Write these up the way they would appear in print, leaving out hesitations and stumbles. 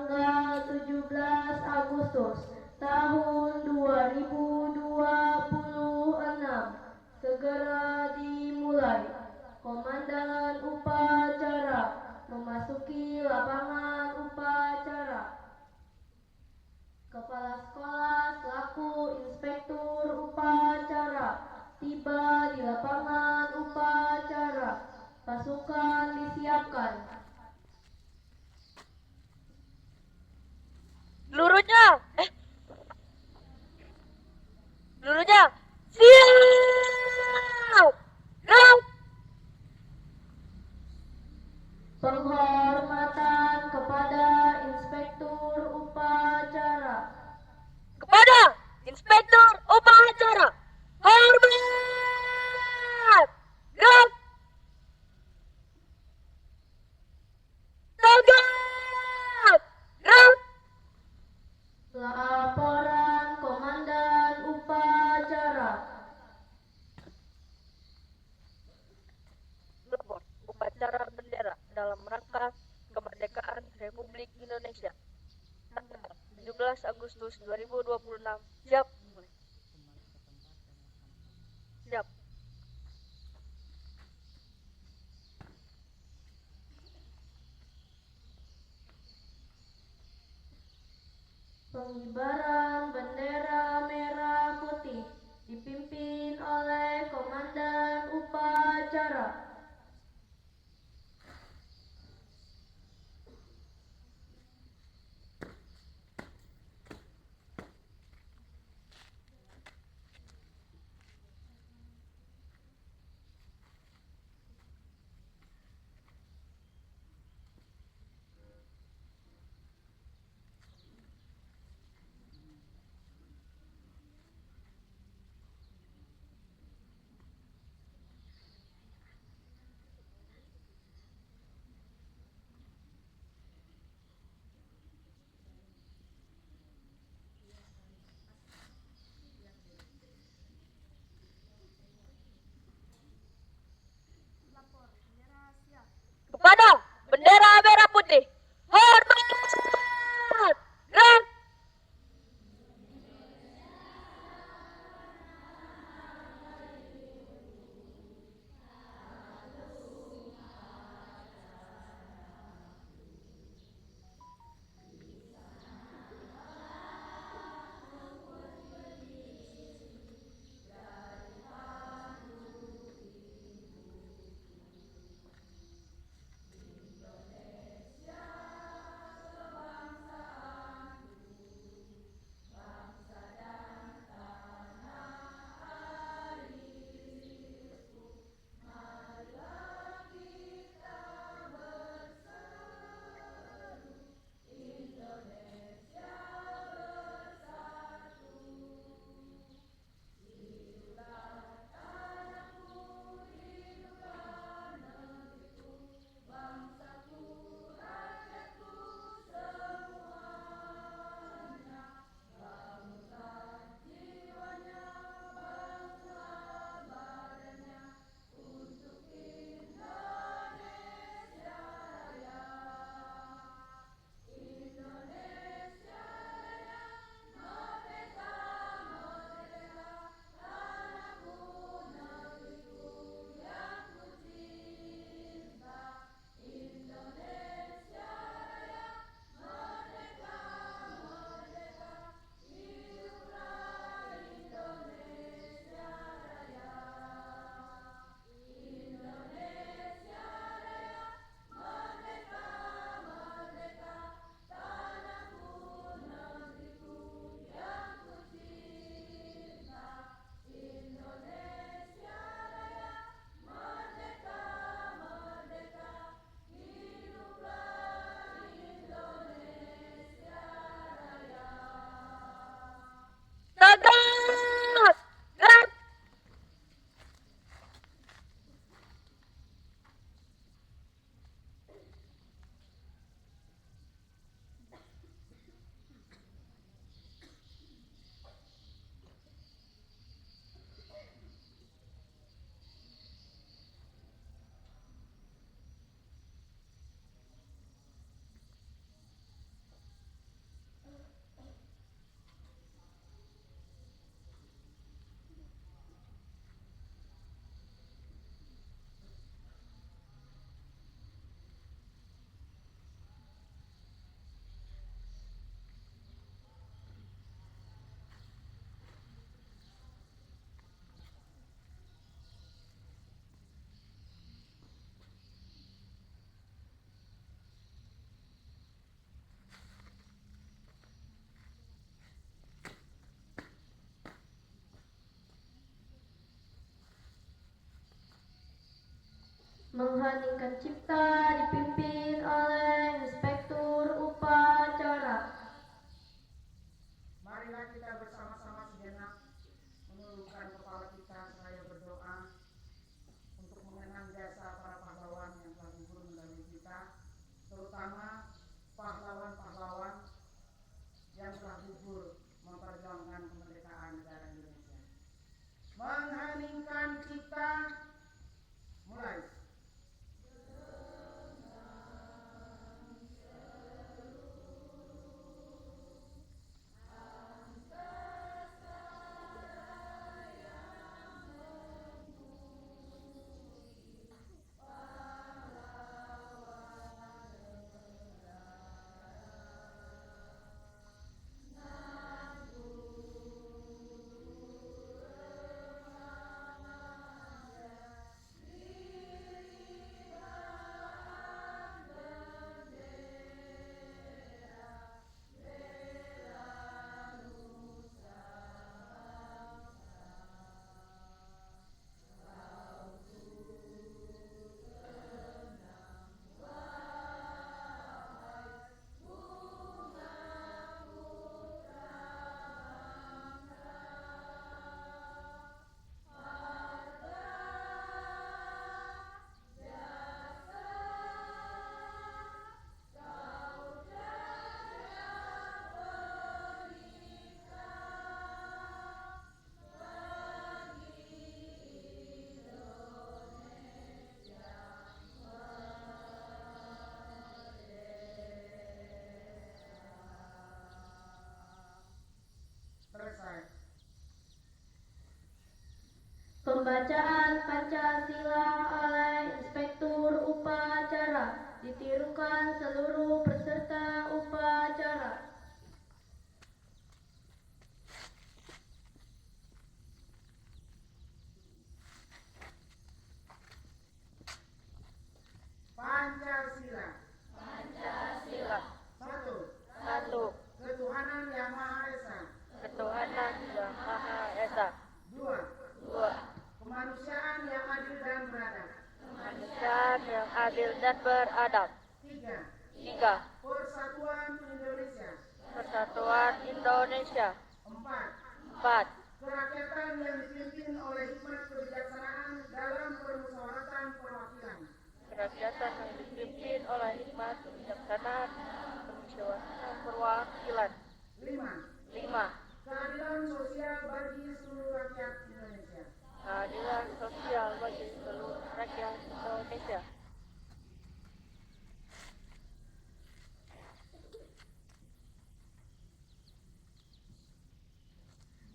tanggal 17 Agustus tahun 2026 segera dimulai. Komandan upacara memasuki lapangan upacara. Kepala sekolah selaku inspektur upacara tiba di lapangan upacara. Pasukan disiapkan. Seluruhnya, seluruhnya siap. Gerak. Penghormatan kepada inspektur upacara. Kepada inspektur upacara, hormat. Gerak. Tegak. Gerak. Laporan komandan upacara. Lapor upacara bendera dalam rangka kemerdekaan Republik Indonesia tanggal 17 Agustus 2026. Siap. Siap. Pengibaran bendera merah putih dipimpin oleh komandan upacara. Pencipta dipimpin oleh Inspektur Upacara. Marilah kita bersama-sama sejenak menundukkan kepala kita seraya berdoa untuk mengenang jasa para pahlawan yang telah gugur mendahului kita, terutama pahlawan-pahlawan yang telah gugur memperjuangkan kemerdekaan negara Indonesia. Mengheningkan cipta, mulai. Selesai. Pembacaan Pancasila oleh Inspektur Upacara ditirukan seluruh peserta upacara. Pancasila. Pancasila. Satu. Satu. Ketuhanan Yang Maha Esa. Ketuhanan Yang Maha Esa. Dua. Dua. Kemanusiaan yang adil dan beradab. Kemanusiaan yang adil dan beradab. Tiga. Tiga. Persatuan Indonesia. Persatuan Indonesia. Empat. Empat. Kerakyatan yang dipimpin oleh hikmat kebijaksanaan dalam permusyawaratan perwakilan. Kerakyatan yang dipimpin oleh hikmat kebijaksanaan permusyawaratan perwakilan. Lima. Lima. Keadilan sosial bagi seluruh rakyat Indonesia. Keadilan sosial bagi seluruh rakyat Indonesia.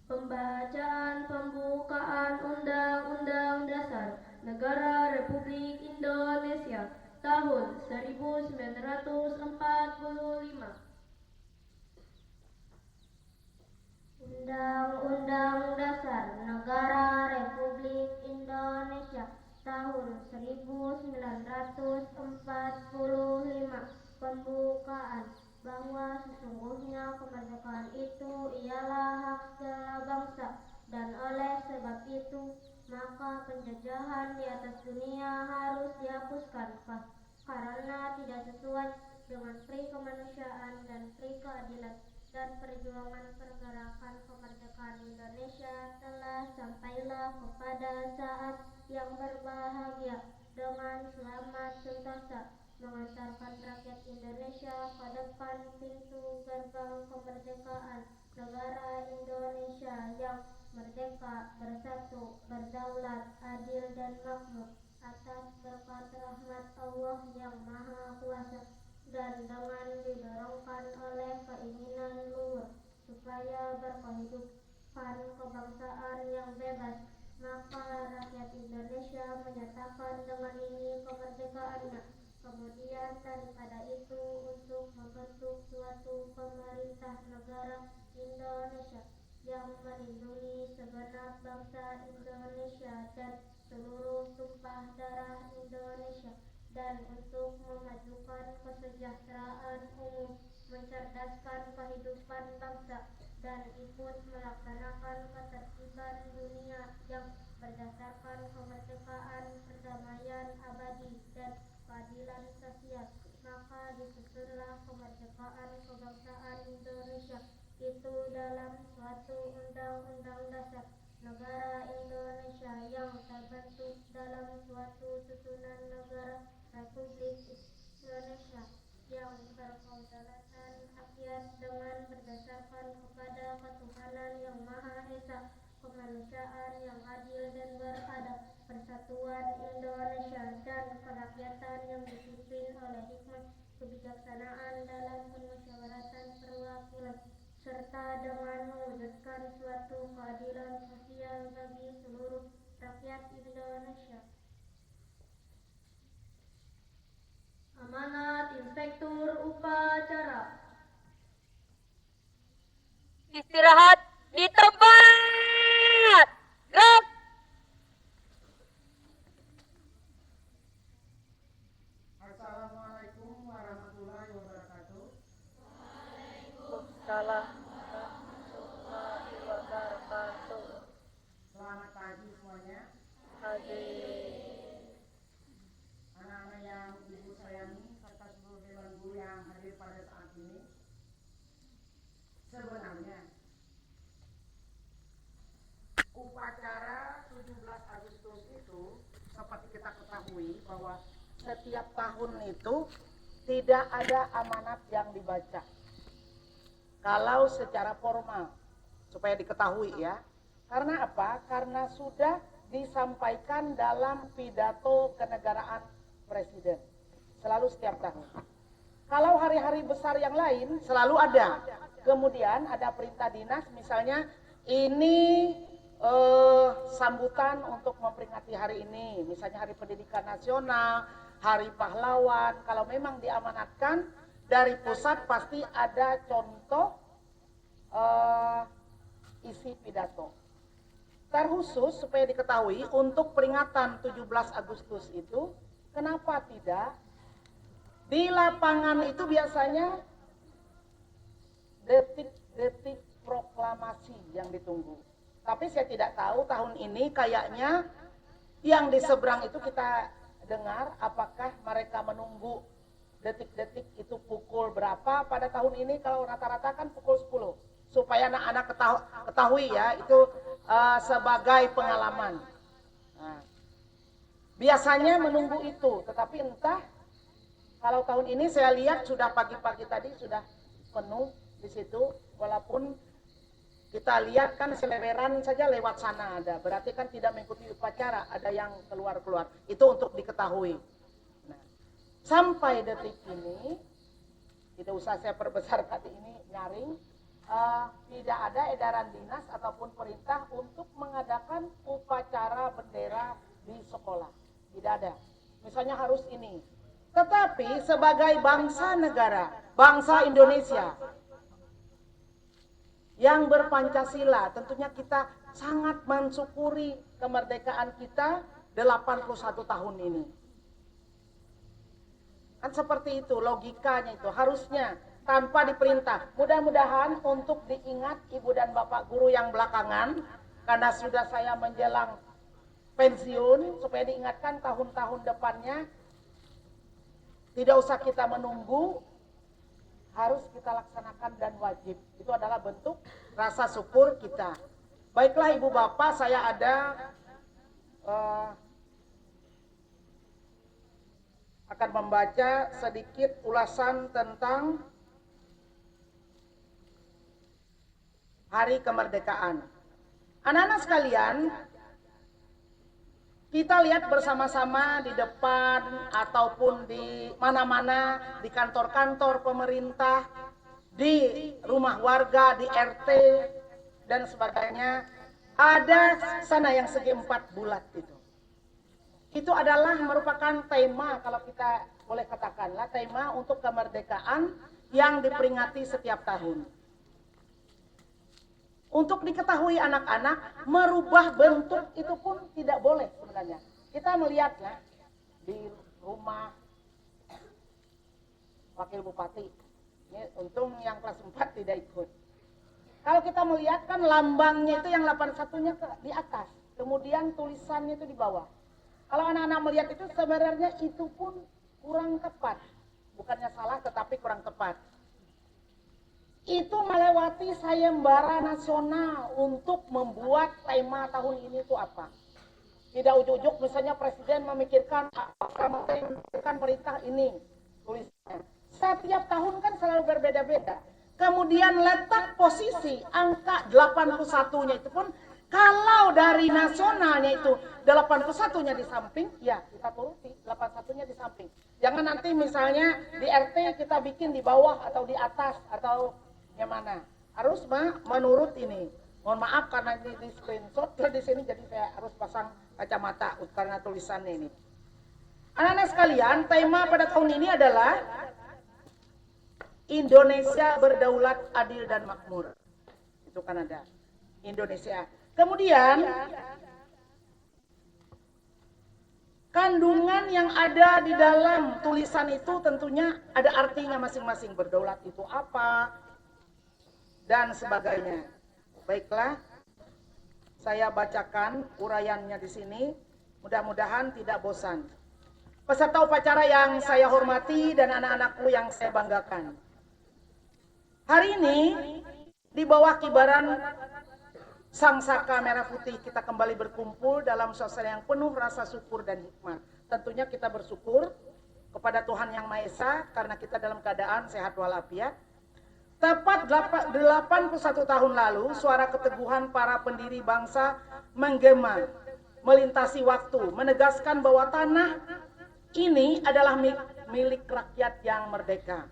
Pembacaan pembukaan Undang-Undang Dasar Negara Republik Indonesia tahun 1945. Undang-Undang Dasar Negara Republik Indonesia tahun 1945. Pembukaan bahwa sesungguhnya kemerdekaan itu ialah hak segala bangsa, dan oleh sebab itu maka penjajahan di atas dunia harus dihapuskan karena tidak sesuai dengan pri kemanusiaan dan pri keadilan, dan perjuangan pergerakan kemerdekaan Indonesia telah sampailah kepada saat yang berbahagia dengan selamat sentosa mengantarkan rakyat Indonesia ke depan pintu gerbang kemerdekaan negara Indonesia yang merdeka, bersatu, berdaulat, adil dan makmur atas berkat rahmat Allah yang Maha Kuasa, dan dengan didorongkan oleh keinginan luhur supaya berkehidupan kebangsaan yang bebas, maka rakyat Indonesia menyatakan dengan ini kemerdekaannya. Kemudian daripada itu untuk membentuk suatu pemerintah negara Indonesia yang melindungi segenap bangsa Indonesia dan seluruh tumpah darah Indonesia, dan untuk memajukan kesejahteraan umum, mencerdaskan kehidupan bangsa, dan ikut melaksanakan ketertiban dunia yang berdasarkan kemerdekaan, perdamaian abadi, dan keadilan sosial. Maka disusunlah kemerdekaan kebangsaan Indonesia itu dalam suatu undang-undang dasar negara Indonesia yang terbentuk dalam suatu susunan negara Republik Indonesia yang berkedaulatan rakyat dengan berdasarkan kepada ketuhanan yang Maha Esa, kemanusiaan yang adil dan beradab, persatuan Indonesia dan kerakyatan yang dipimpin oleh hikmat kebijaksanaan dalam permusyawaratan perwakilan, serta dengan mewujudkan suatu keadilan sosial bagi seluruh rakyat Indonesia. Amanat Inspektur Upacara. Istirahat di tempat. Gerak. Assalamualaikum warahmatullahi wabarakatuh. Waalaikumsalam warahmatullahi wabarakatuh. Selamat pagi semuanya. Hadir. Anak-anak yang ibu sayangi serta seluruh dewan guru yang hadir pada saat ini. Sebenarnya upacara 17 Agustus itu seperti kita ketahui bahwa setiap tahun itu tidak ada amanat yang dibaca kalau secara formal, supaya diketahui ya. Karena apa? Karena sudah disampaikan dalam pidato kenegaraan presiden selalu setiap tahun. Kalau hari-hari besar yang lain selalu ada. Kemudian ada perintah dinas, misalnya ini sambutan untuk memperingati hari ini, misalnya Hari Pendidikan Nasional, Hari Pahlawan. Kalau memang diamanatkan dari pusat pasti ada contoh isi pidato. Terkhusus supaya diketahui untuk peringatan 17 Agustus itu, kenapa tidak di lapangan itu biasanya detik-detik proklamasi yang ditunggu. Tapi saya tidak tahu tahun ini kayaknya yang di seberang itu kita dengar apakah mereka menunggu detik-detik itu pukul berapa pada tahun ini. Kalau rata-rata kan pukul 10 supaya anak-anak ketahui ya, itu sebagai pengalaman. Nah, biasanya menunggu itu, tetapi entah kalau tahun ini saya lihat sudah pagi-pagi tadi sudah penuh di situ, walaupun kita lihat kan seleweran saja lewat sana ada, berarti kan tidak mengikuti upacara, ada yang keluar-keluar. Itu untuk diketahui. Nah, sampai detik ini, tidak usah saya perbesar tadi ini nyaring, tidak ada edaran dinas ataupun perintah untuk mengadakan upacara bendera di sekolah. Tidak ada. Misalnya harus ini. Tetapi sebagai bangsa negara, bangsa Indonesia yang berpancasila, tentunya kita sangat mensyukuri kemerdekaan kita 81 tahun ini. Kan seperti itu logikanya, itu harusnya tanpa diperintah. Mudah-mudahan untuk diingat ibu dan bapak guru yang belakangan, karena sudah saya menjelang pensiun, supaya diingatkan tahun-tahun depannya tidak usah kita menunggu, harus kita laksanakan dan wajib. Itu adalah bentuk rasa syukur kita. Baiklah ibu bapak, saya ada akan membaca sedikit ulasan tentang Hari Kemerdekaan. Anak-anak sekalian, kita lihat bersama-sama di depan ataupun di mana-mana, di kantor-kantor pemerintah, di rumah warga, di RT, dan sebagainya, ada sana yang segi 4 bulat itu. Itu adalah merupakan tema, kalau kita boleh katakanlah, tema untuk kemerdekaan yang diperingati setiap tahun. Untuk diketahui anak-anak, merubah bentuk itu pun tidak boleh sebenarnya. Kita melihatnya di rumah Wakil Bupati. Ini untung yang kelas 4 tidak ikut. Kalau kita melihat kan lambangnya itu yang 81-nya di atas. Kemudian tulisannya itu di bawah. Kalau anak-anak melihat itu sebenarnya itu pun kurang tepat. Bukannya salah tetapi kurang tepat. Itu melewati sayembara nasional untuk membuat tema tahun ini itu apa. Tidak ujuk-ujuk misalnya presiden memikirkan perintah ini tulisnya. Setiap tahun kan selalu berbeda-beda. Kemudian letak posisi angka 81-nya itu pun kalau dari nasionalnya itu 81-nya di samping, ya kita turuti 81-nya di samping. Jangan nanti misalnya di RT kita bikin di bawah atau di atas atau yang mana. Harus menurut ini. Mohon maaf karena ini di screenshot di sini jadi saya harus pasang kacamata karena tulisannya ini. Anak-anak sekalian, tema pada tahun ini adalah Indonesia berdaulat, adil dan makmur. Itu kan ada Indonesia. Kemudian kandungan yang ada di dalam tulisan itu tentunya ada artinya masing-masing. Berdaulat itu apa dan sebagainya. Baiklah, saya bacakan uraiannya di sini. Mudah-mudahan tidak bosan. Peserta upacara yang saya hormati dan anak-anakku yang saya banggakan. Hari ini di bawah kibaran Sang Saka Merah Putih kita kembali berkumpul dalam suasana yang penuh rasa syukur dan hikmat. Tentunya kita bersyukur kepada Tuhan Yang Maha Esa karena kita dalam keadaan sehat walafiat. Tepat 81 tahun lalu, suara keteguhan para pendiri bangsa menggema, melintasi waktu, menegaskan bahwa tanah ini adalah milik rakyat yang merdeka.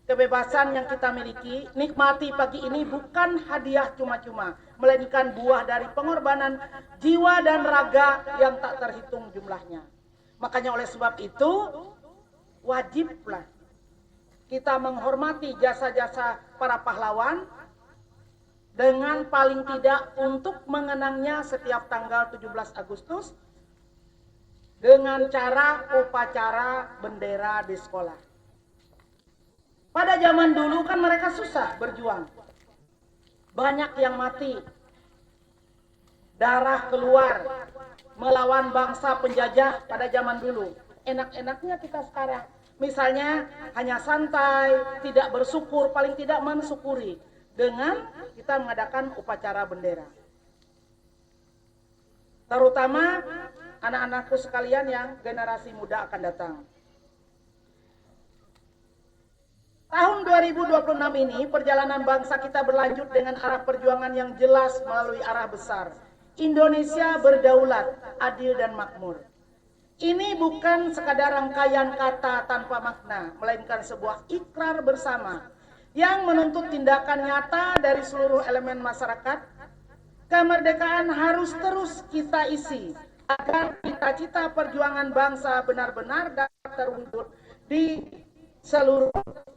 Kebebasan yang kita miliki, nikmati pagi ini bukan hadiah cuma-cuma, melainkan buah dari pengorbanan jiwa dan raga yang tak terhitung jumlahnya. Makanya oleh sebab itu, wajiblah kita menghormati jasa-jasa para pahlawan dengan paling tidak untuk mengenangnya setiap tanggal 17 Agustus dengan cara upacara bendera di sekolah. Pada zaman dulu kan mereka susah berjuang. Banyak yang mati. Darah keluar melawan bangsa penjajah pada zaman dulu. Enak-enaknya kita sekarang. Misalnya hanya santai, tidak bersyukur, paling tidak mensyukuri dengan kita mengadakan upacara bendera. Terutama anak-anakku sekalian yang generasi muda akan datang. Tahun 2026 ini perjalanan bangsa kita berlanjut dengan arah perjuangan yang jelas melalui arah besar. Indonesia berdaulat, adil dan makmur. Ini bukan sekadar rangkaian kata tanpa makna, melainkan sebuah ikrar bersama yang menuntut tindakan nyata dari seluruh elemen masyarakat. Kemerdekaan harus terus kita isi agar cita-cita perjuangan bangsa benar-benar dapat terwujud di seluruh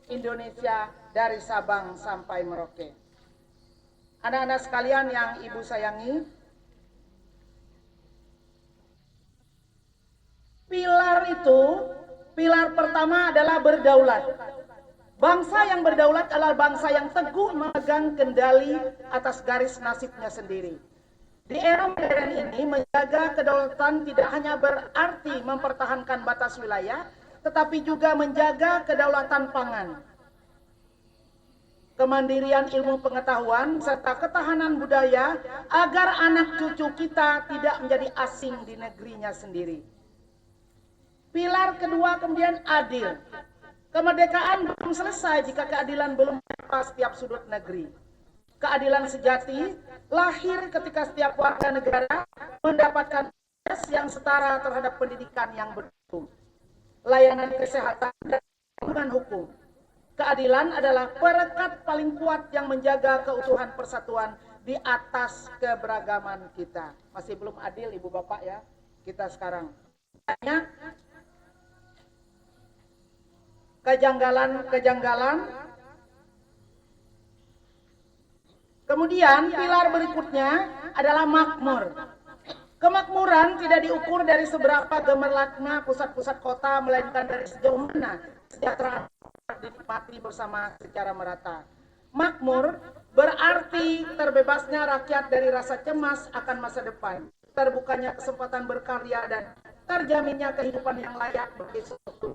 Indonesia dari Sabang sampai Merauke. Anak-anak sekalian yang ibu sayangi, pilar pertama adalah berdaulat. Bangsa yang berdaulat adalah bangsa yang teguh memegang kendali atas garis nasibnya sendiri. Di era modern ini, menjaga kedaulatan tidak hanya berarti mempertahankan batas wilayah, tetapi juga menjaga kedaulatan pangan, kemandirian ilmu pengetahuan, serta ketahanan budaya agar anak cucu kita tidak menjadi asing di negerinya sendiri. Pilar kedua kemudian adil. Kemerdekaan belum selesai jika keadilan belum mencapai setiap sudut negeri. Keadilan sejati lahir ketika setiap warga negara mendapatkan akses yang setara terhadap pendidikan yang bermutu, layanan kesehatan dan perlindungan hukum. Keadilan adalah perekat paling kuat yang menjaga keutuhan persatuan di atas keberagaman kita. Masih belum adil Ibu Bapak ya, kita sekarang. Banyak kejanggalan. Kemudian pilar berikutnya adalah makmur. Kemakmuran tidak diukur dari seberapa gemerlapnya pusat-pusat kota, melainkan dari sejauh mana kesejahteraan dinikmati bersama secara merata. Makmur berarti terbebasnya rakyat dari rasa cemas akan masa depan, terbukanya kesempatan berkarya dan terjaminnya kehidupan yang layak bagi seluruh.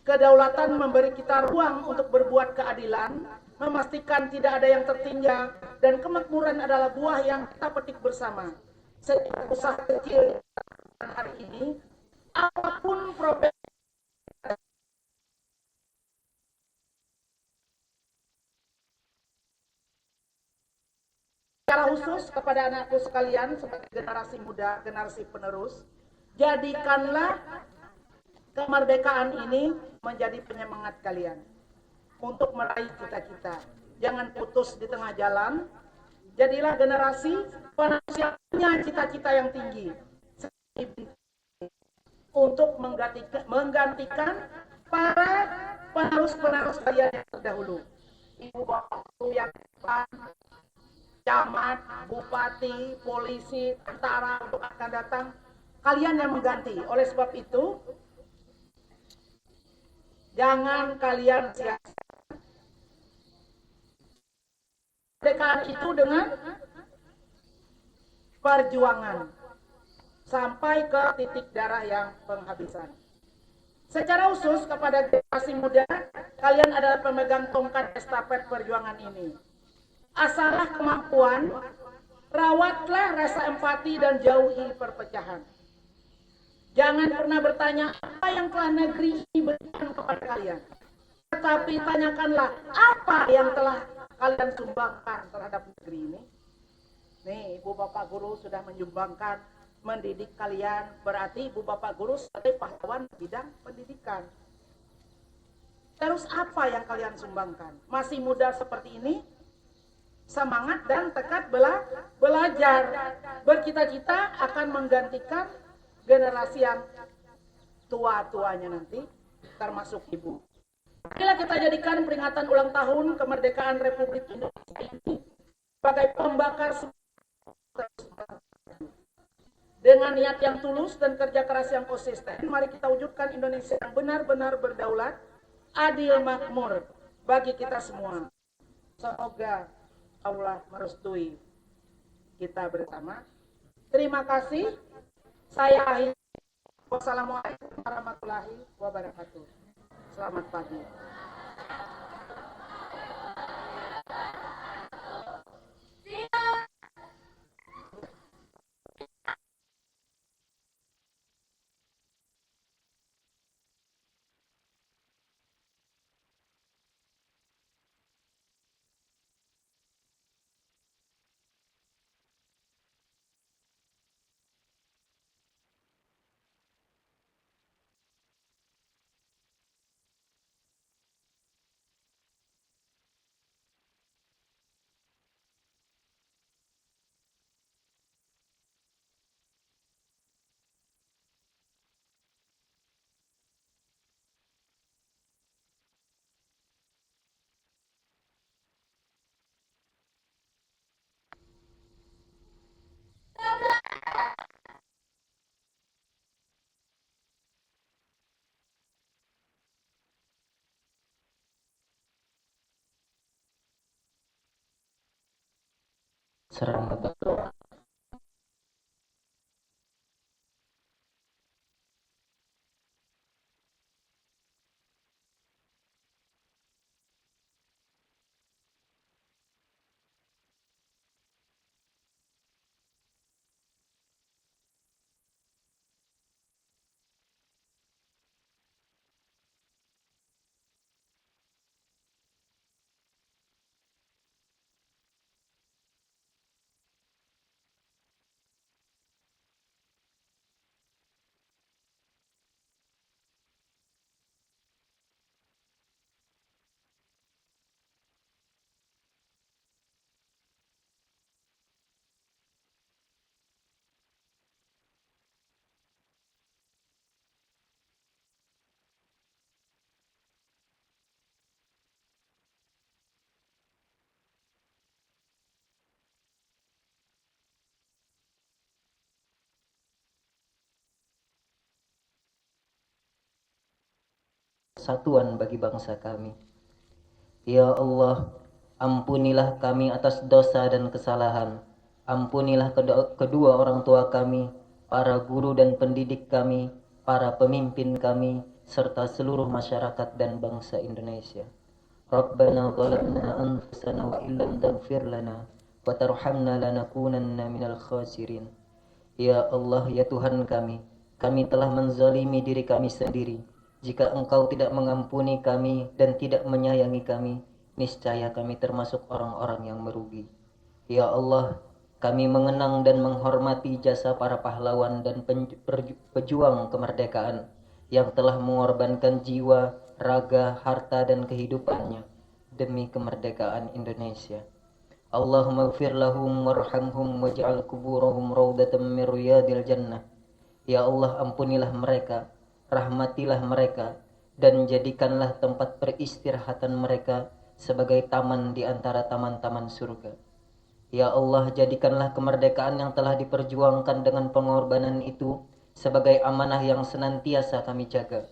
Kedaulatan memberi kita ruang untuk berbuat keadilan, memastikan tidak ada yang tertinggal, dan kemakmuran adalah buah yang kita petik bersama. Setiap usaha kecil hari ini, apapun problem secara khusus kepada anakku sekalian sebagai generasi muda, generasi penerus, jadikanlah kemerdekaan ini menjadi penyemangat kalian untuk meraih cita-cita. Jangan putus di tengah jalan. Jadilah generasi penerus yang punya cita-cita yang tinggi untuk menggantikan para penerus-penerus kalian yang terdahulu. Ibu bapak yang camat, bupati, polisi, tentara untuk akan datang, kalian yang mengganti. Oleh sebab itu, jangan kalian sia-sia kemerdekaan itu dengan perjuangan sampai ke titik darah yang penghabisan. Secara khusus kepada generasi muda, kalian adalah pemegang tongkat estafet perjuangan ini. Asahlah kemampuan, rawatlah rasa empati dan jauhi perpecahan. Jangan pernah bertanya apa yang telah negeri ini berikan kepada kalian. Tetapi tanyakanlah apa yang telah kalian sumbangkan terhadap negeri ini. Nih, Ibu Bapak Guru sudah menyumbangkan mendidik kalian. Berarti Ibu Bapak Guru sebagai pahlawan bidang pendidikan. Terus apa yang kalian sumbangkan? Masih muda seperti ini, semangat dan tekad belajar. Bercita-cita akan menggantikan generasi yang tua-tuanya nanti, termasuk ibu. Bila kita jadikan peringatan ulang tahun kemerdekaan Republik Indonesia ini sebagai pembakar dengan niat yang tulus dan kerja keras yang konsisten, mari kita wujudkan Indonesia yang benar-benar berdaulat, adil, makmur bagi kita semua. Semoga Allah merestui kita bersama. Terima kasih. Saya akhiri. Wassalamualaikum warahmatullahi wabarakatuh. Selamat pagi. Serang berdoa. Satuan bagi bangsa kami. Ya Allah, ampunilah kami atas dosa dan kesalahan. Ampunilah kedua orang tua kami, para guru dan pendidik kami, para pemimpin kami, serta seluruh masyarakat dan bangsa Indonesia. Rabbana zalamna anfusana wa illam taghfir lana wa tarhamna lanakunanna minal khasirin. Ya Allah, ya Tuhan kami telah menzalimi diri kami sendiri. Jika Engkau tidak mengampuni kami dan tidak menyayangi kami, niscaya kami termasuk orang-orang yang merugi. Ya Allah, kami mengenang dan menghormati jasa para pahlawan dan pejuang kemerdekaan yang telah mengorbankan jiwa, raga, harta, dan kehidupannya demi kemerdekaan Indonesia. Allahumma ighfir lahum warhamhum waj'al kuburahum raudatan min riyadil jannah. Ya Allah, ampunilah mereka, rahmatilah mereka, dan jadikanlah tempat peristirahatan mereka sebagai taman di antara taman-taman surga. Ya Allah, jadikanlah kemerdekaan yang telah diperjuangkan dengan pengorbanan itu sebagai amanah yang senantiasa kami jaga.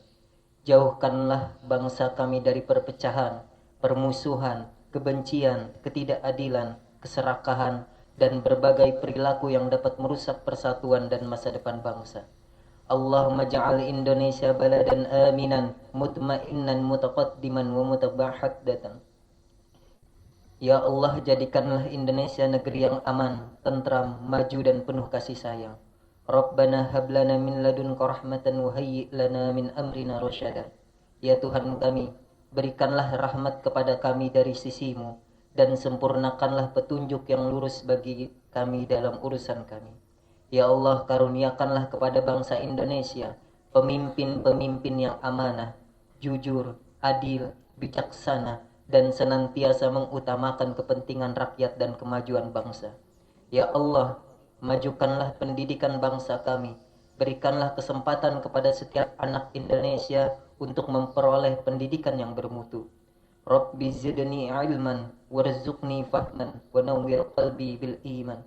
Jauhkanlah bangsa kami dari perpecahan, permusuhan, kebencian, ketidakadilan, keserakahan, dan berbagai perilaku yang dapat merusak persatuan dan masa depan bangsa. Allahumma ja'al Indonesia baladan aminan, mutmainnan, mutaqaddiman, wa mutabahaddatan. Ya Allah, jadikanlah Indonesia negeri yang aman, tentram, maju, dan penuh kasih sayang. Rabbana hablana min ladunka rahmatan wa hayyi' lana min amrina rasyada. Ya Tuhan kami, berikanlah rahmat kepada kami dari sisimu, dan sempurnakanlah petunjuk yang lurus bagi kami dalam urusan kami. Ya Allah, karuniakanlah kepada bangsa Indonesia pemimpin-pemimpin yang amanah, jujur, adil, bijaksana, dan senantiasa mengutamakan kepentingan rakyat dan kemajuan bangsa. Ya Allah, majukanlah pendidikan bangsa kami. Berikanlah kesempatan kepada setiap anak Indonesia untuk memperoleh pendidikan yang bermutu. Rabbi zidni ilman warzuqni fahman wa nawwir qalbi bil iman.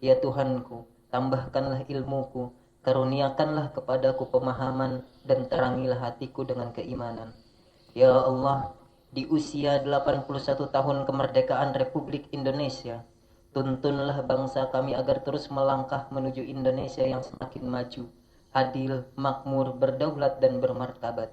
Ya Tuhanku, tambahkanlah ilmuku, karuniakanlah kepadaku pemahaman, dan terangilah hatiku dengan keimanan. Ya Allah, di usia 81 tahun kemerdekaan Republik Indonesia, tuntunlah bangsa kami agar terus melangkah menuju Indonesia yang semakin maju, adil, makmur, berdaulat, dan bermartabat.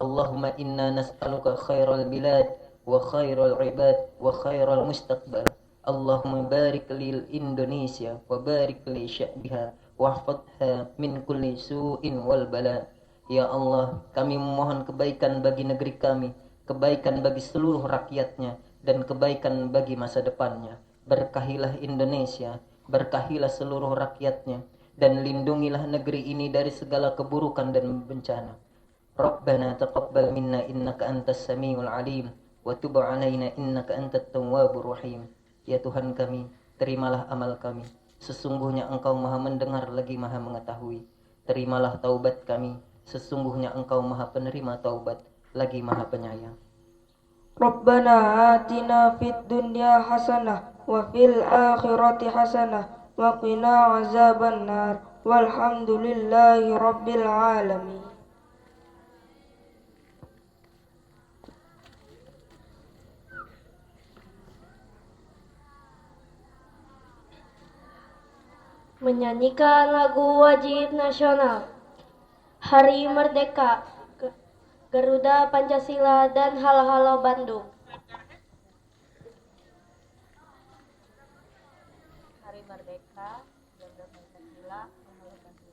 Allahumma inna nas'aluka khairal bilad wa khairal ibad wa khairal mustaqbal. Allahumma barik lil Indonesia wa barik li sya'biha wahfadha min kulli su'in wal bala. Ya Allah, kami memohon kebaikan bagi negeri kami, kebaikan bagi seluruh rakyatnya, dan kebaikan bagi masa depannya. Berkahilah Indonesia, berkahilah seluruh rakyatnya, dan lindungilah negeri ini dari segala keburukan dan bencana. Rabbana taqabbal minna innaka antas samiul alim, wa tub alaina innaka antat tawwabur rahim. Ya Tuhan kami, terimalah amal kami. Sesungguhnya Engkau Maha mendengar lagi Maha mengetahui. Terimalah taubat kami. Sesungguhnya Engkau Maha penerima taubat lagi Maha penyayang. Rabbana atina fid dunya hasanah wa fil akhirati hasanah wa qina azabannar walhamdulillahi rabbil alamin. Menyanyikan lagu wajib nasional Hari Merdeka, Garuda Pancasila, dan Halo-Halo Bandung. Hari Merdeka, Garuda Pancasila, Halo Bandung.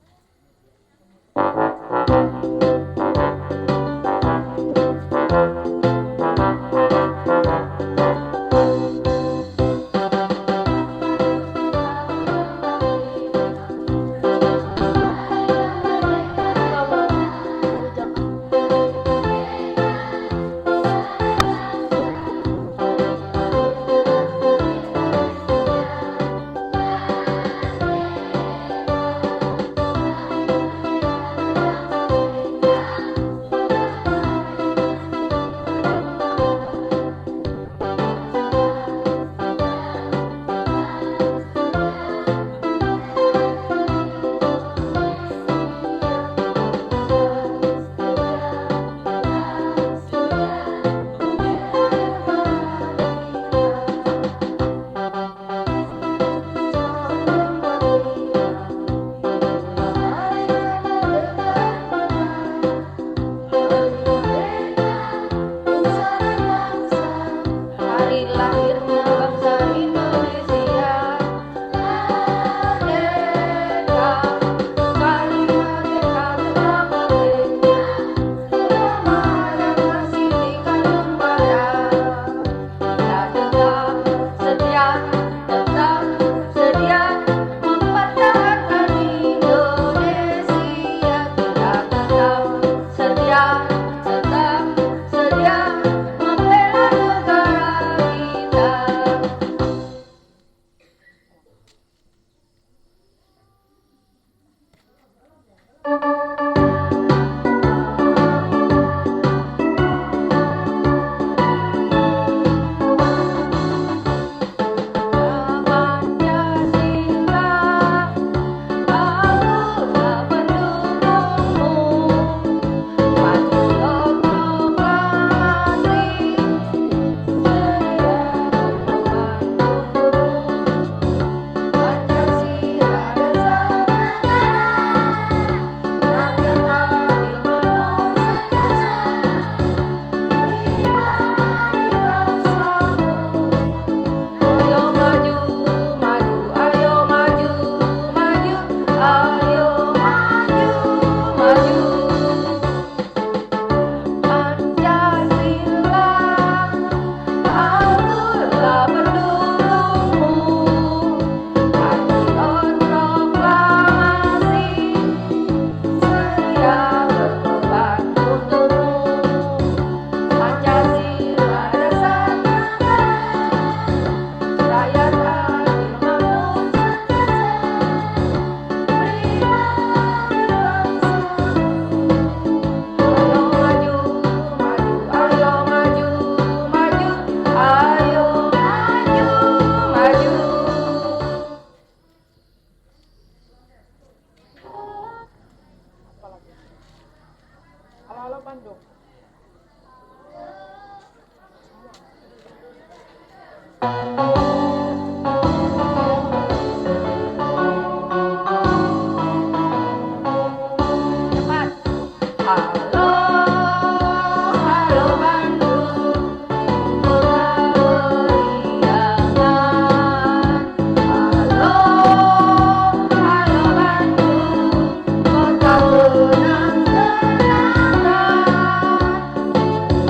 Bandung. Cepat. Halo, halo Bandung, kota beriangan. Halo, halo Bandung, kota kenang-kenangan.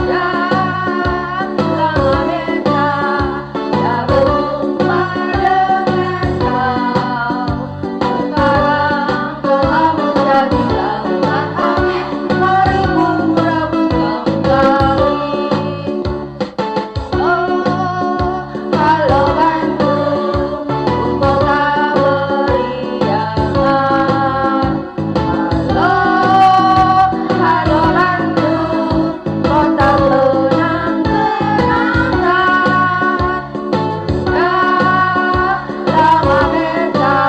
Ya, lama beta, ya berjumpa dengan kau. Sekarang telah menjadi lautan air, beribu rabu kembali. Oh, halo Bandung, kota beriangan. Halo, halo Bandung, kota kenang-kenangan. Ya, lama beta,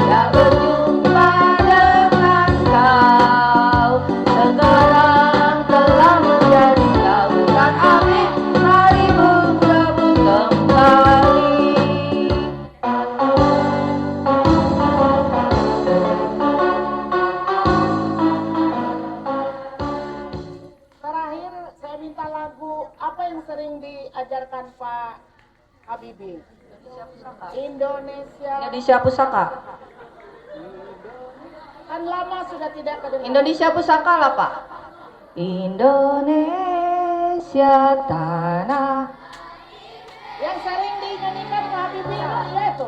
ya berjumpa dengan kau. Sekarang telah menjadi lautan air, beribu rabu kembali. Terakhir saya minta lagu apa yang sering diajarkan Pak Habibie? Indonesia. Indonesia Pusaka. Kan lama sudah tidak kedengaran. Indonesia Pusaka lah Pak. Indonesia tanah. Yang sering dinyanyikan Pak Habibie ya itu.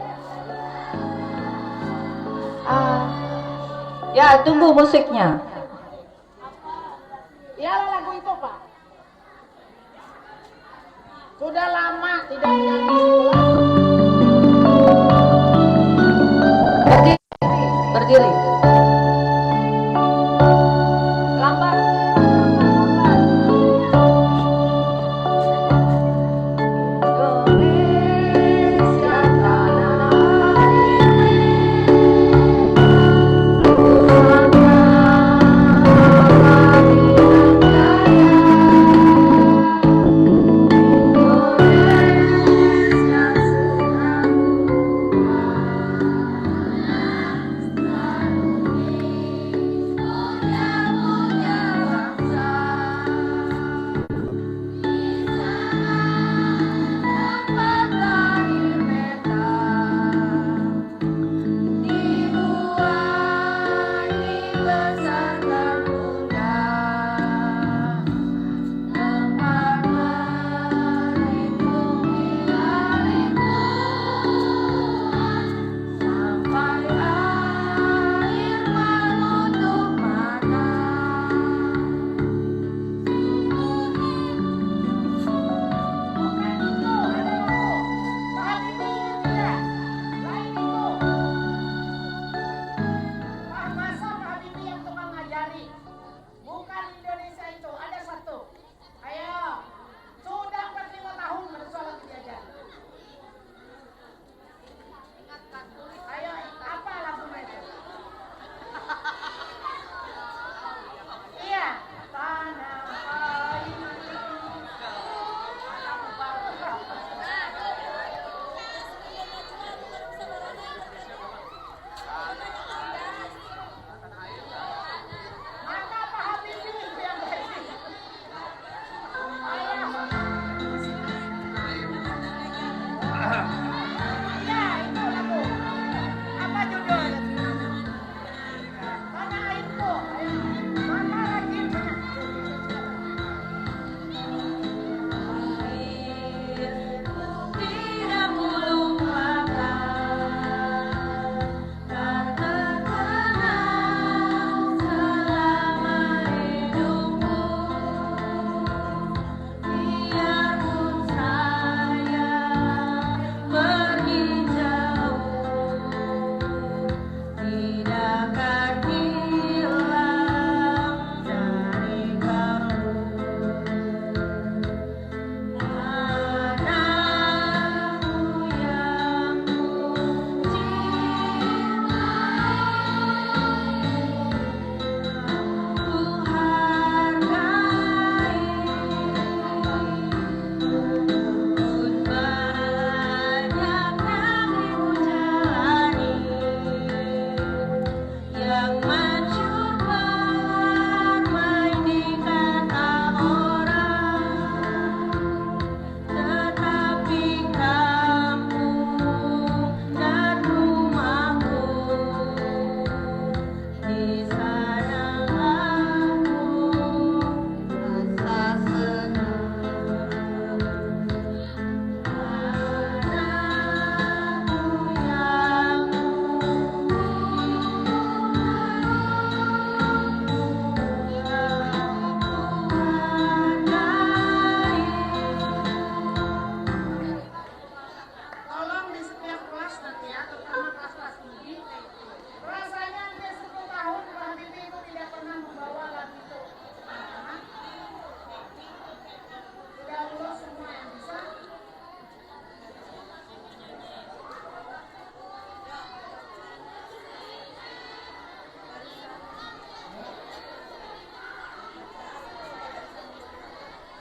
Ya, tunggu musiknya. Iyalah lagu itu Pak. Sudah lama tidak nyanyi itu lagu. Berdiri. Berdiri. Lambat. Indonesia tanah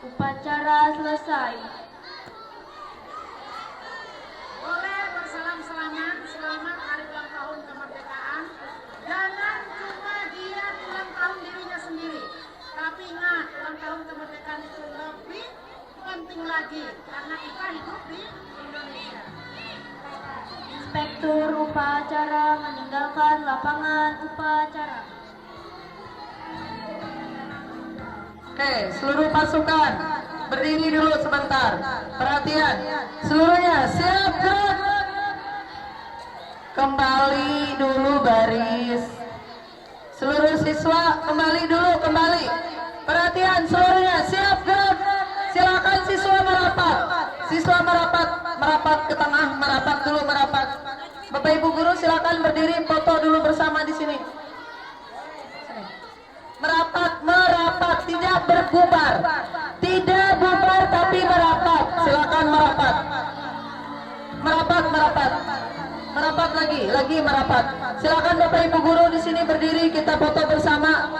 Upacara selesai. Boleh bersalam-salaman selamat hari ulang tahun kemerdekaan. Jangan cuma dia ulang tahun dirinya sendiri, tapi ingat ulang tahun kemerdekaan itu lebih penting lagi karena kita hidup di Indonesia. Inspektur upacara meninggalkan lapangan upacara. Oke, seluruh pasukan berdiri dulu sebentar. Perhatian, seluruhnya siap gerak. Kembali dulu baris. Seluruh siswa kembali dulu, kembali. Perhatian seluruhnya siap gerak. Silakan siswa merapat. Siswa merapat, merapat ke tengah, merapat dulu, merapat. Bapak Ibu guru silakan berdiri foto dulu bersama di sini. Merapat, merapat, tidak berbubar. Tidak bubar tapi merapat. Silakan merapat. Merapat, merapat. Merapat lagi merapat. Silakan Bapak Ibu guru di sini berdiri kita foto bersama.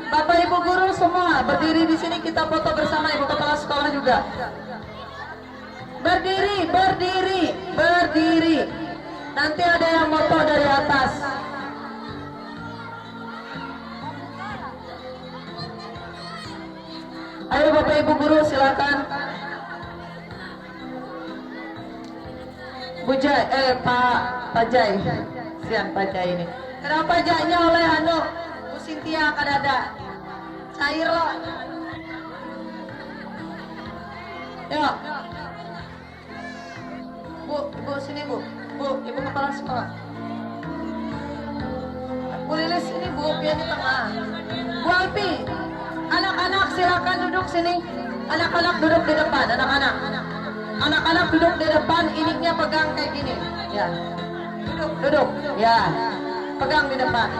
Bapak Ibu guru semua berdiri di sini kita foto bersama, Ibu kepala sekolah juga. Berdiri, berdiri, berdiri. Nanti ada yang foto dari atas. Ayo Bapak Ibu guru silakan. Bu Jai, Pak Jai. Sian Pak Jai ini. Kenapa Jainya oleh Bu Sintia kadada? Cair loh. Yuk. Bu sini Bu. Bu, Ibu kepala sekolah. Bu Lilis ini Bu, biar di tengah. Bu Alpi. Anak-anak silakan duduk sini. Anak-anak duduk di depan, anak-anak. Anak-anak duduk di depan, iniknya pegang kayak gini. Ya. Duduk. Ya. Pegang di depan.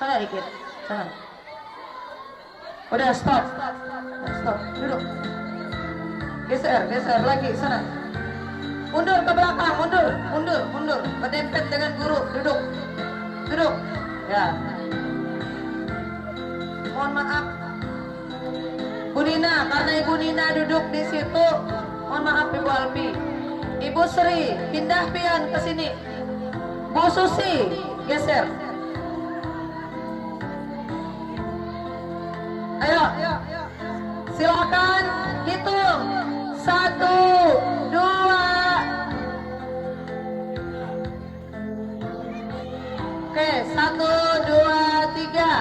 Sana dikit, sana. Udah stop, stop, duduk. Geser lagi sana. Mundur ke belakang, mundur. Berdempet dengan guru, duduk. Ya. Mohon maaf, Bu Nina, karena Ibu Nina duduk di situ. Mohon maaf Ibu Alpi. Ibu Sri, pindah pian ke sini. Bu Susi, geser. Ayo, silakan hitung. 1, 2. Oke, 1, 2, 3.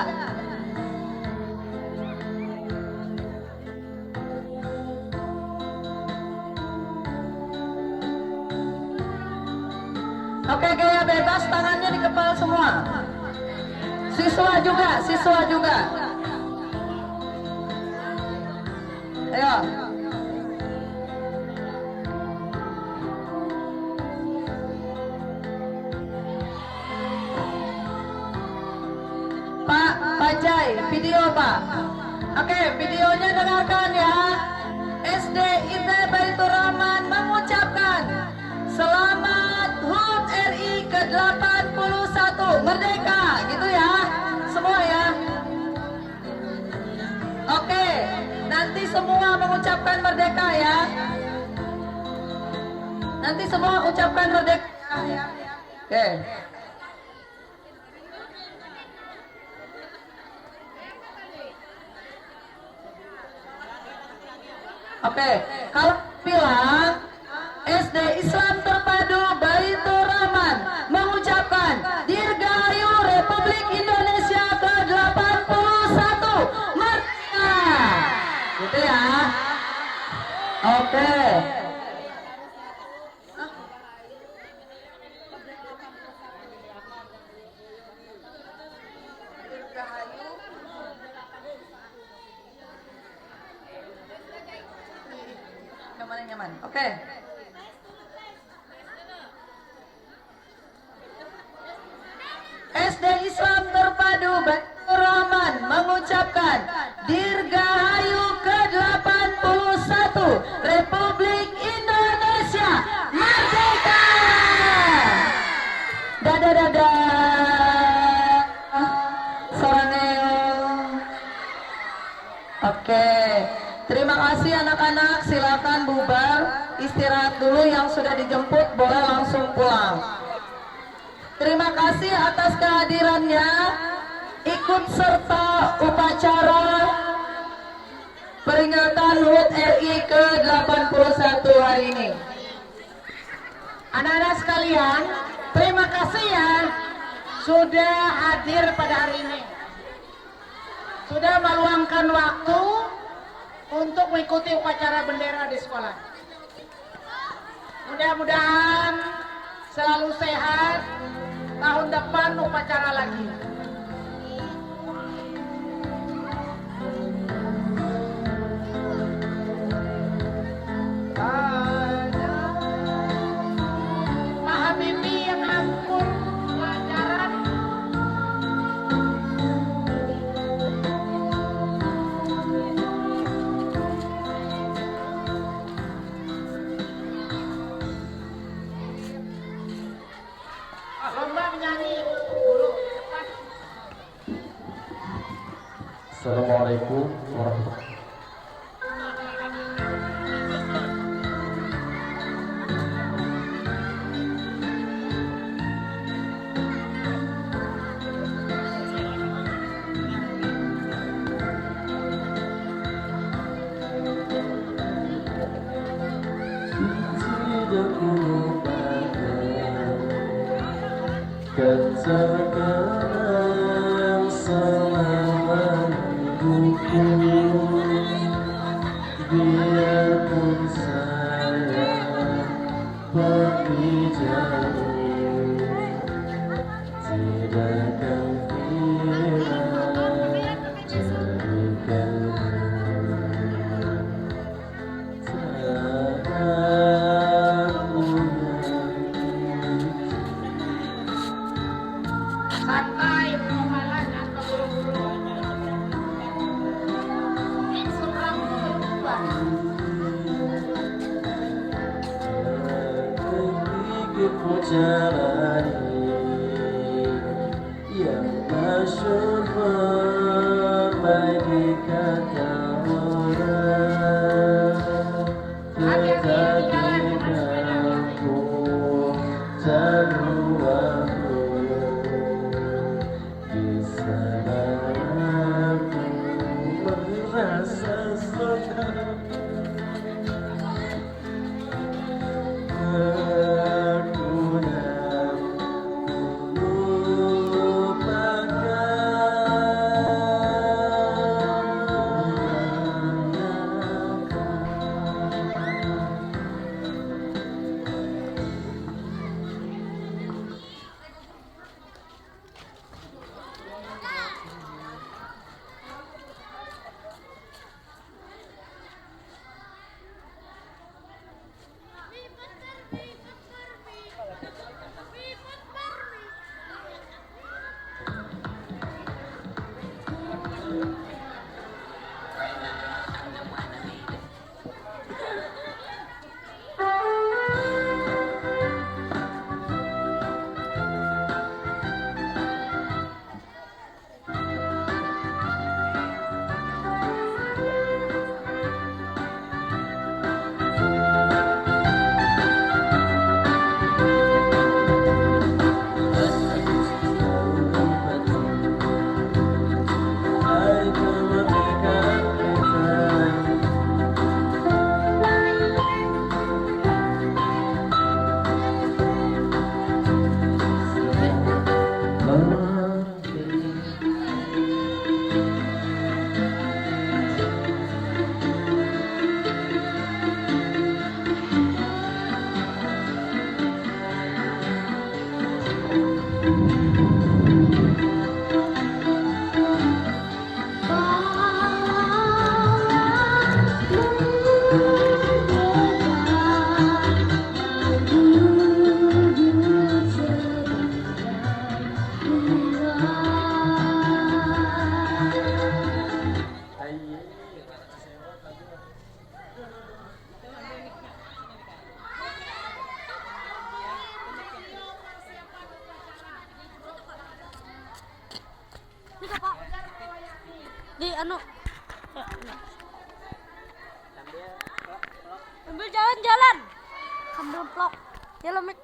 Oke, gaya bebas, tangannya di kepala semua. Siswa juga. Ayo. Pak Jai, video Pak. Oke, videonya dengarkan ya. SD IT Baitur Rahman mengucapkan selamat HUT RI ke-81 merdeka, gitu ya. Semua ya. Oke, nanti semua mengucapkan merdeka ya. Nanti semua ucapkan merdeka. Oke. Oke, kalau bilang SD Islam Terpadu Baitur Rahman mengucapkan Dirgahayu Republik Indonesia ke-81 merdeka. Gitu ya. Oke. Nyaman. Oke. SD Islam Terpadu Baitur Rahman mengucap Oke, terima kasih anak-anak. Silakan bubar, istirahat dulu. Yang sudah dijemput boleh langsung pulang. Terima kasih atas kehadirannya. Ikut serta upacara peringatan HUT RI ke-81 hari ini. Anak-anak sekalian, terima kasih ya sudah hadir pada hari ini. Sudah meluangkan waktu untuk mengikuti upacara bendera di sekolah. Mudah-mudahan selalu sehat, tahun depan upacara lagi. Pak Habibie yang akur pelajaran. Lomba menyanyi dulu, cepat. Assalamualaikum warahmatullahi katakan selama hidupku, biarpun saya pergi jauh, tidak akan hilang dari Santai, pemalas atau buru-buru. Seberang berubah. gigitmu jalani yang masyhur perbaiki kata orang, tetapi aku taruhanku di sana aku merasa senang. Di anu Ambil jalan-jalan. Ambil vlog. Jalan, Mik.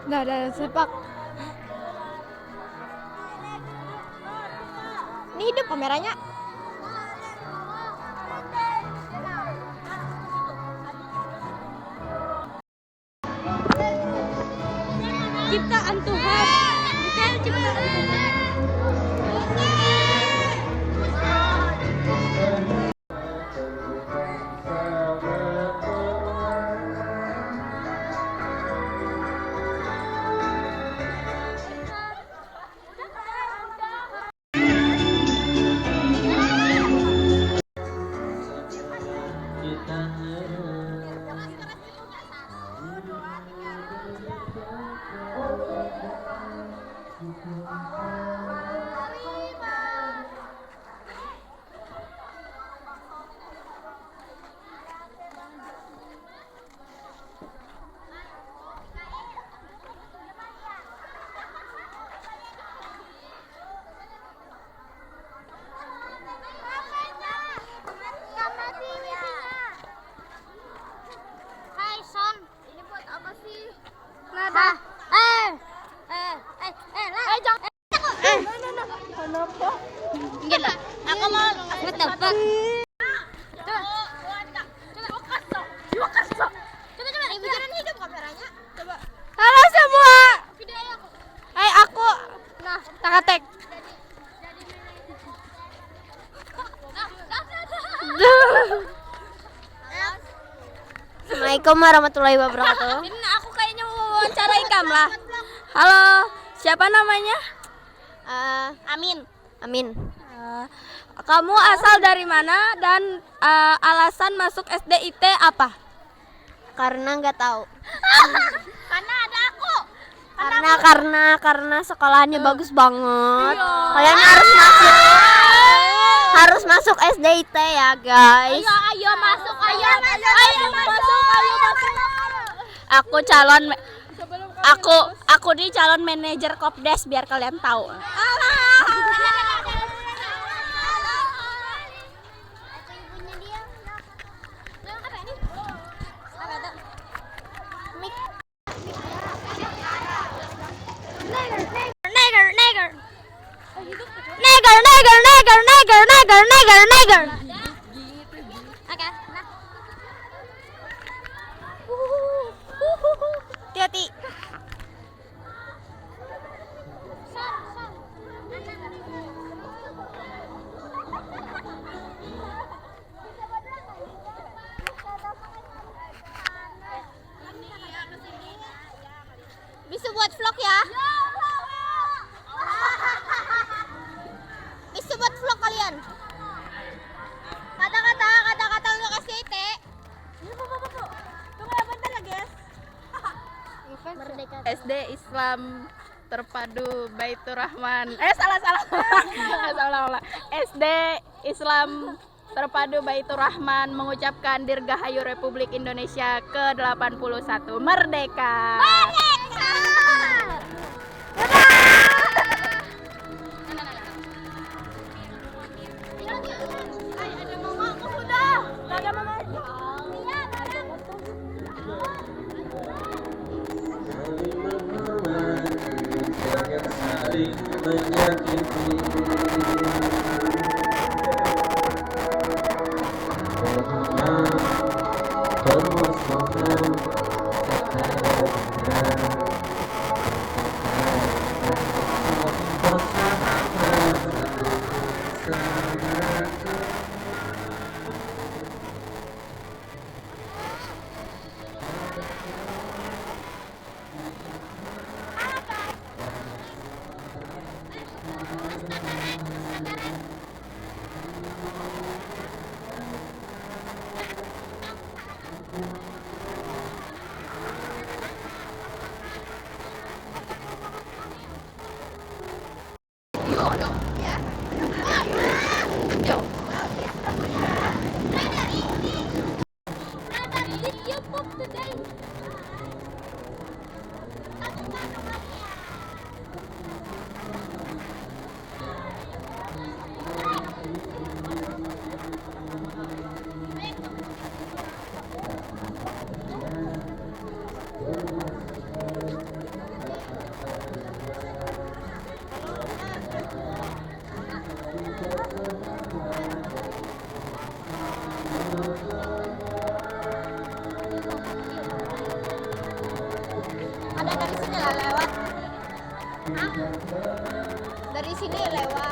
Nah, ada sepak. Ini hidup kameranya. Ciptaan Tuhan, bukan ciptaan Tuhan. Hai Son, ini buat apa sih? Nada. Jangan. Kenapa? Gila, aku mau tebak. Coba, ibu jangan hidup kameranya. Coba. Halo semua. Video aku. Hai, aku. Nah, Takatek. Assalamualaikum warahmatullahi wabarakatuh. Ini aku kayaknya mau wawancarai Kamlah. Halo, siapa namanya? Amin. Amin. Kamu asal dari mana dan alasan masuk SDIT apa? Karena nggak tahu. Karena ada aku. Karena sekolahnya bagus banget. Iya. Kalian harus masuk SDIT ya, guys. Ayo masuk. Aku nih calon manajer Kopdes biar kalian tahu. Neger. Oke. Hati-hati. Bisa buat vlog ya? Bisa buat vlog kalian. Kata-kata untuk SDIT. Tunggu bentar lagi, guys. Merdeka. SD Islam Terpadu Baitur Rahman. Salah. SD Islam Terpadu Baitur Rahman mengucapkan Dirgahayu Republik Indonesia ke-81 Merdeka. Jangan saling menyakiti. Dari sini lewat.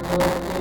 Sama-sama